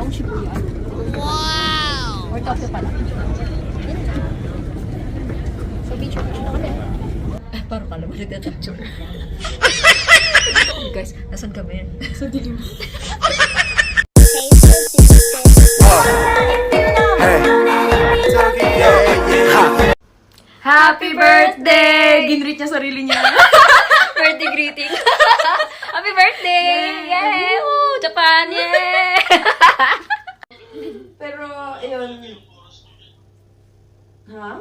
buong Shibuya. Wow! Or Tokyo pala. So, beach na kami. Parang pala mo nagtatapture. Guys, nasan kami? Sa dilim. Happy birthday! Ginread niya sarili niya. Birthday greeting. Happy birthday! Yay! Woo! Japan! Yay! Pero, yun. Ha?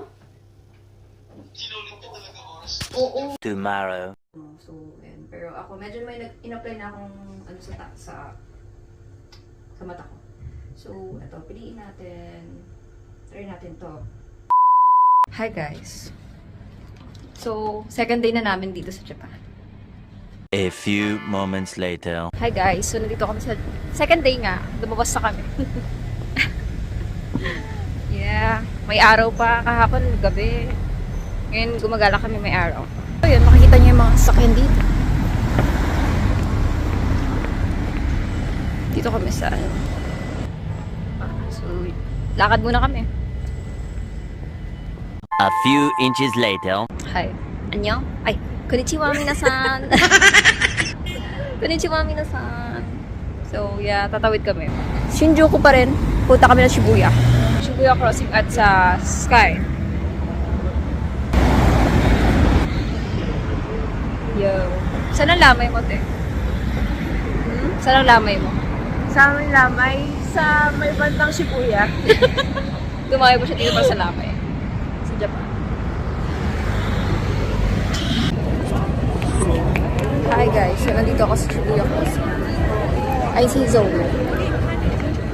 Oo. Tomorrow. So, yun. Pero ako, medyo may in-apply na akong ano sa mata ko. So, ito, piliin natin. Try natin to. Hi guys. So, second day na namin dito sa Japan. A few moments later. Hi guys. So, nandito kami sa second day nga. Lumabas na kami. Yeah. May araw pa. Kahapon, gabi. Ngayon, gumagala kami may araw. So, yun. Makikita niyo yung mga sasakyan dito. Dito kami sa ano. So, lakad muna kami. A few inches later. Hi. Annyeong? Ay, konnichiwa minasan. Konnichiwa minasan. So, yeah, tatawid kami. Shinjuku pa rin. Punta kami ng Shibuya. Shibuya crossing at sa Sky. Yo. Saan ang lamay mo, te? Saan ang lamay mo? Sa amin lamay, sa may bandang Shibuya. Dumayo ba siya dito para sa lamay? Sa Japan. Hi guys, so nandito ako sa Shibuya Crossing. Ay, si Zoe.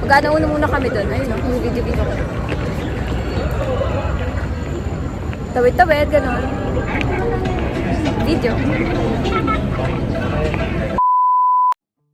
Mag-anauna muna kami doon. Ayun, yung video-video ko. Tawid-tawid, gano'n. Video.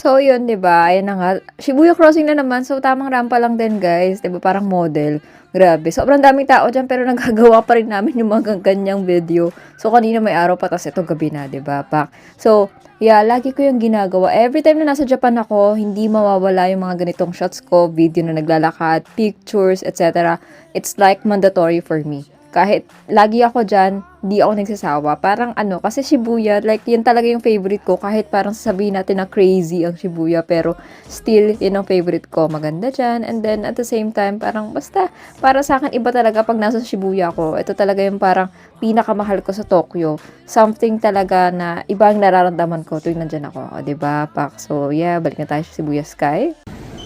So, yun, diba? Ayan na nga. Shibuya Crossing na naman. So, tamang rampa lang din, guys. Diba? Parang model. Grabe. Sobrang daming tao dyan, pero nagagawa pa rin namin yung mga ganyang video. So, kanina may araw pa, tas ito gabi na, diba? Pak. So, yeah, lagi ko yung ginagawa. Every time na nasa Japan ako, hindi mawawala yung mga ganitong shots ko, video na naglalakad, pictures, etc. It's like mandatory for me. Kahit lagi ako dyan, di ako nagsasawa. Parang ano, kasi Shibuya, like, yun talaga yung favorite ko. Kahit parang sasabihin natin na crazy ang Shibuya, pero still, yun ang favorite ko. Maganda dyan. And then, at the same time, parang basta, para sa akin, iba talaga pag nasa Shibuya ako. Ito talaga yung parang pinakamahal ko sa Tokyo. Something talaga na ibang nararamdaman ko tuwing nandyan ako. O, diba, Pak? So, yeah, balik na tayo sa Shibuya Sky.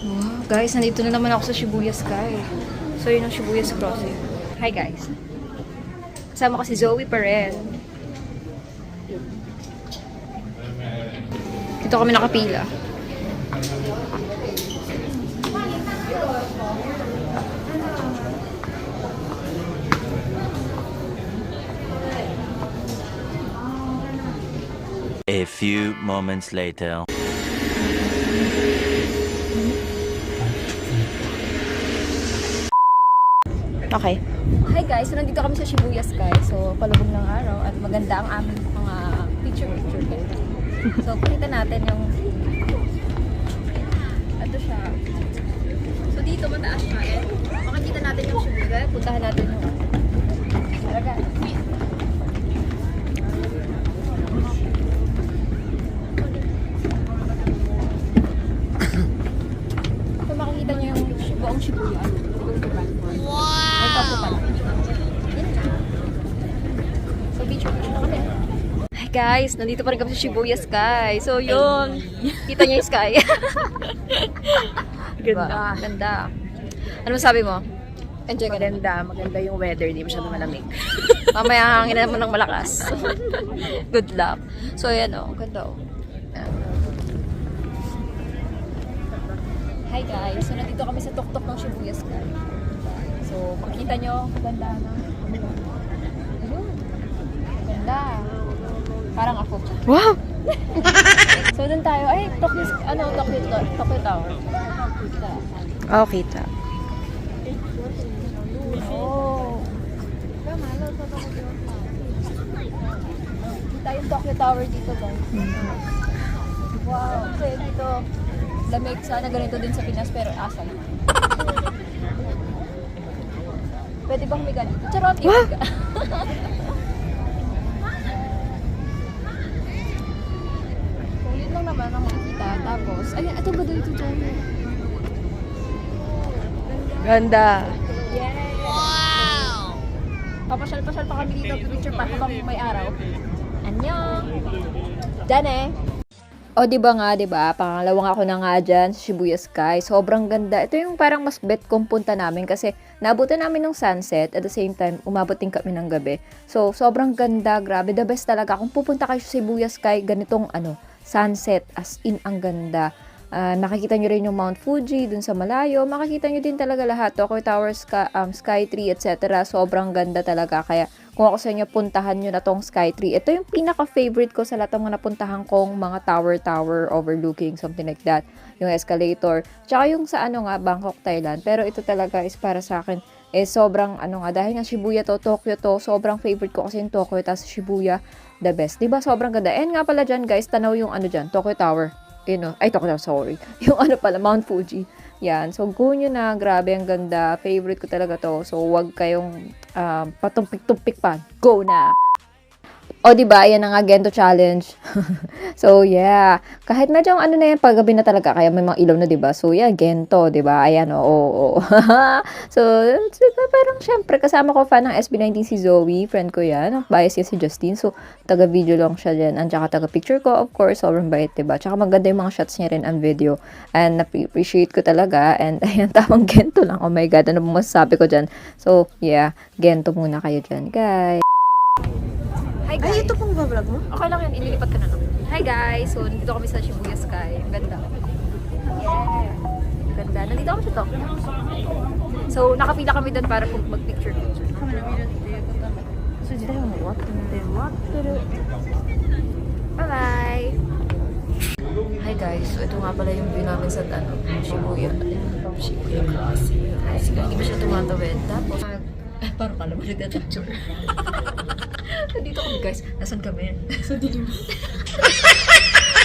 Wow, guys, nandito na naman ako sa Shibuya Sky. So, yun ang Shibuya Crossing. Hi, guys. Kasama ko si Zoe pa rin. Dito kami nakapila. A few moments later. Okay. Hi guys, so nandito kami sa Shibuya Sky. So, palubog ng araw at maganda ang aming mga picture guys. So, pakita natin yung ito siya. So, dito mataas siya. Makikita natin yung Shibuya. Puntahan natin yung talaga. So, makikita niyo yung buong Shibuya. So, beach na kami. Hi guys, nandito pa rin kami sa Shibuya Sky. So, yun. Kita niyo yung sky. Ganda. Ganda. Ano masabi mo? Enjoy ka din. Maganda yung weather, di masyadong malamig. Mamaya hangin naman ng malakas. Good luck. So, ayan o. Ganda o. Hi guys. So, nandito kami sa tuktok ng Shibuya Sky. So, makita nyo, ganda na. Ayun. Ganda. Parang ako. Wow! So, dun tayo. Ay, Tokyo Tower. Oh, kita. Oh. Kita yung Tokyo Tower dito, guys. Wow. Okay, dito. lamig. Sana ganito din sa Pinas, pero asal. Pwede bang humiga dito? Charot, humiga. So, yun lang naman ang makikita. Tapos, ayun, ito ba dito dyan? Ganda. Papasyal-pasyal pa kami dito, picture pa habang may araw. Annyeong! Dyan eh! O, di ba nga, di ba? Pangalawang ako na nga dyan sa Shibuya Sky. Sobrang ganda. Ito yung parang mas bet kong punta namin kasi naabutan namin ng sunset at the same time, umabot din kami ng gabi. So, sobrang ganda. Grabe, the best talaga. Kung pupunta kayo sa Shibuya Sky, ganitong sunset, as in, ang ganda. Nakikita nyo rin yung Mount Fuji dun sa malayo. Makikita nyo din talaga lahat. Tokyo Tower, Sky Tree, etc. Sobrang ganda talaga. Kaya kung ako sa inyo, puntahan nyo na tong Sky Tree. Ito yung pinaka-favorite ko sa lahat ng mga napuntahan kong mga tower overlooking, something like that. Yung escalator. Tsaka yung sa Bangkok, Thailand. Pero ito talaga is para sa akin, sobrang dahil nga Shibuya to, Tokyo to, sobrang favorite ko kasi yung Tokyo, tapos Shibuya, the best. Diba? Sobrang ganda. And nga pala dyan, guys, tanaw yung dyan, Tokyo Tower. Sorry. Yung Mount Fuji. Yan. So, go nyo na. Grabe, ang ganda. Favorite ko talaga to. So, wag kayong patumpik-tumpik pa. Go na! O, diba? Ayan na nga, Gento Challenge. So, yeah. Kahit medyo na yan, paggabi na talaga, kaya may mga ilaw na, diba? So, yeah, Gento, diba? Ayan, oo. So, diba, parang syempre, kasama ko fan ng SB19 si Zoe, friend ko yan. Bias yan si Justine. So, taga-video lang siya dyan. And tsaka taga-picture ko, of course, sobrang bait, diba? Tsaka maganda yung mga shots niya rin ang video. And na-appreciate ko talaga. And, ayan, tamang Gento lang. Oh my God, ano ba masasabi ko dyan? So, yeah, Gento muna kayo dyan, guys. Hi guys. Ay, ito pong vlog mo? Okay lang yan, ililipat ka na lang. Hi guys! So, nandito kami sa Shibuya Sky. Ang ganda. Yeah! Ganda. Nandito kami sa Tokyo. So, nakapila kami doon para mag-picture. Bye-bye! Hi guys! So, ito nga pala yung view namin sa Shibuya. Shibuya Crossing. Sige, hindi ba siya tumatawid? Tapos, parang pala mo nagtatouch. Nandito kami guys. Nasaan kami? Sa dilim.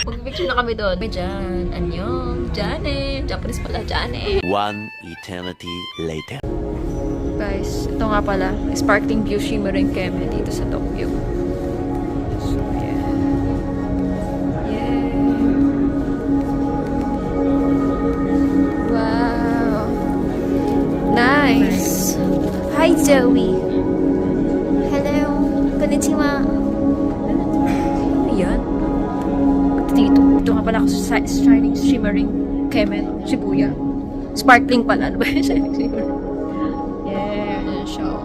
Mag-picture na kami doon. May dyan. Annyeong. Jane. Japanese pala. Jane. One eternity later. Guys, ito nga pala. Sparkling view shimmering keme dito sa Tokyo. So, yeah. Yeah. Wow. Nice. Hi, Zoe. Hello. Konnichiwa. Ayan. Dito nga pala ako sa shining, shimmering Kemen, Shibuya. Sparkling pala. Ano ba yung shining, shimmering? Yeah, yan siya.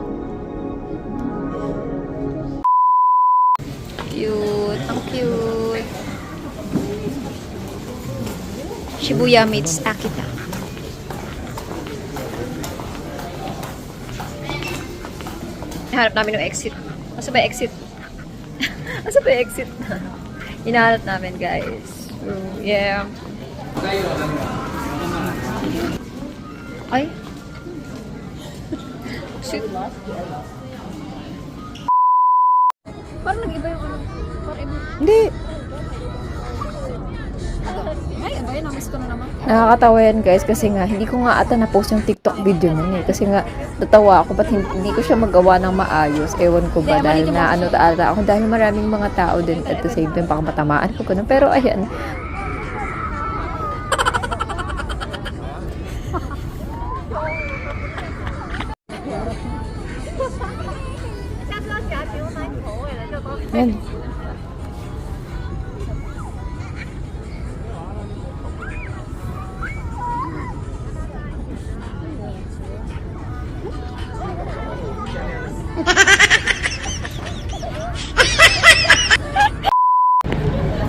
Cute. Ang cute. Shibuya meets Akita. Hanap namin yung exit. Asa ba exit? Asa ba exit? Hinahanap namin, guys. So, yeah. Ay. Shit. Parang nag-iba yung Parang iba. Hindi. Ay, iba yun. Namiss ko na naman. Nakakatawa yan, guys. Kasi nga, hindi ko nga ata na-post yung TikTok video nun eh. Kasi nga, natawa ako. Ba't hindi ko siya magawa ng maayos? Ewan ko ba? Dahil na ata ako. Dahil maraming mga tao din at the same time, baka matamaan ko ganun. Pero ayan. Yan.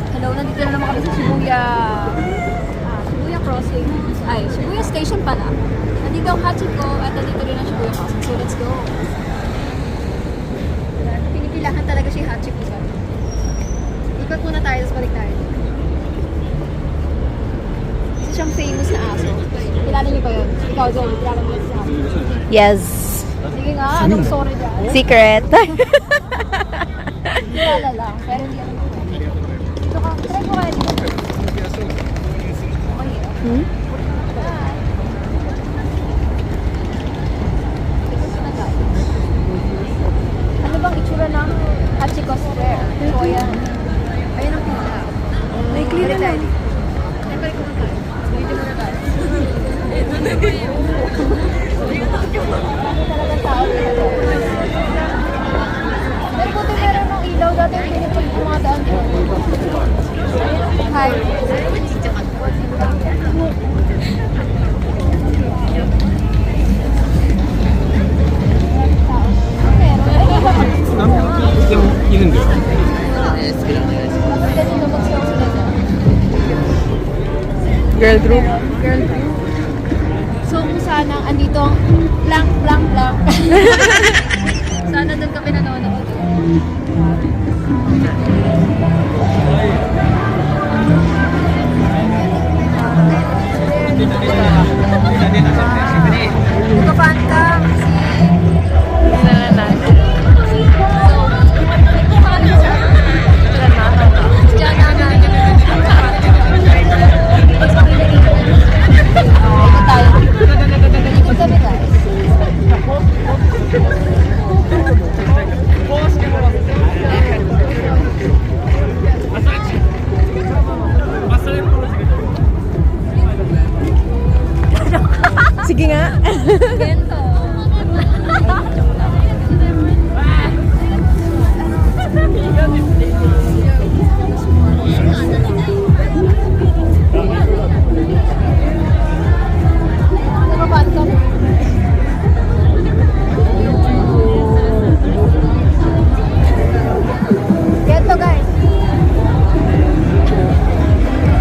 Hello, nandito na naman kami sa Shibuya. Shibuya Crossing. Ay, Shibuya Station pala. Nandito ang Hachiko at nandito rin ang Shibuya Crossing. So, let's go. Pinipilahan talaga si Hachiko sa. Ikot muna tayo, tapos balik tayo. Isa siyang famous na aso. Kilala niyo ba yun? Ikaw, Zoe, kilala mo siya. Yes. Sige nga, anong story dyan? Secret. Kilala lang, pero hindi ako. Ito ka, try mo kaya dito. Okay, Hmm? Ano bang itsura ng Hachiko Square? So, ayan. Ayan ang pinaka. Naikli na lang. Pero buti meron ng ilaw dati hindi nyo pag dumadaan ko. Hi. Girl group. Girl group. So, kung sana andito ang blank, blank, blank. Sana doon kami nanonood. Buka Phantom. Sige nga. Gento. Gento guys.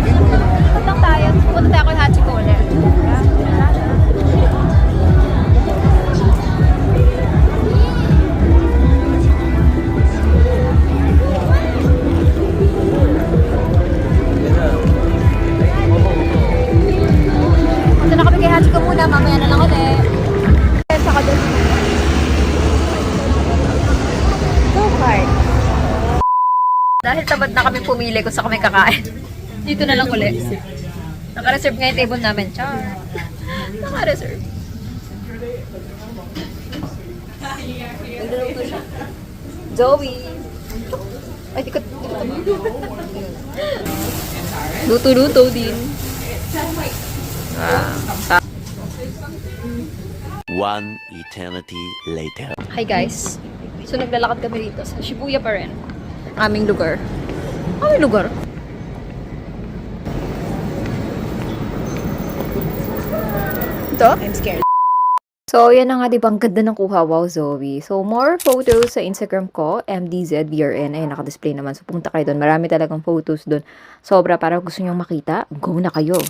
Ikot lang tayo. Punta tayo kay Hachiko ulit. Punta na kami kay Hachiko muna. Mamaya na lang ulit. Saka doon. So hard. Dahil tamad na kami pumili kung saan kami kakain. Dito na lang ulit. Naka-reserve nga yung table namin. Char. Naka-reserve. Nagluluto siya. Zoe. Ay, di ko. Luto-luto din. One eternity later. Hi guys. So naglalakad kami dito sa Shibuya pa rin. Aming lugar. Aming lugar. Ito? I'm scared. So, yan na nga, diba? Ang ganda ng kuha. Wow, Zoe. So, more photos sa Instagram ko, MDZBRN. Ayun, naka-display naman. So, pumunta kayo doon. Marami talagang photos doon. Sobra, para gusto nyo makita, go na kayo.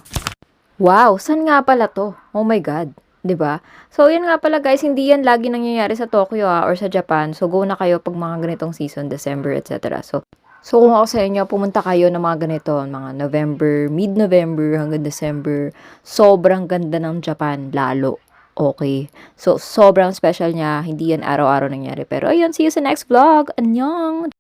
Wow, saan nga pala to? Oh my God. 'Di ba? So, yan nga pala guys, hindi yan lagi nangyayari sa Tokyo or sa Japan. So, go na kayo pag mga ganitong season, December, etc. So, kung ako sa inyo, pumunta kayo ng mga ganito, mga November, mid-November hanggang December. Sobrang ganda ng Japan, lalo. Okay. So, sobrang special niya. Hindi yan araw-araw nangyari. Pero, ayun, see you sa next vlog. Annyeong!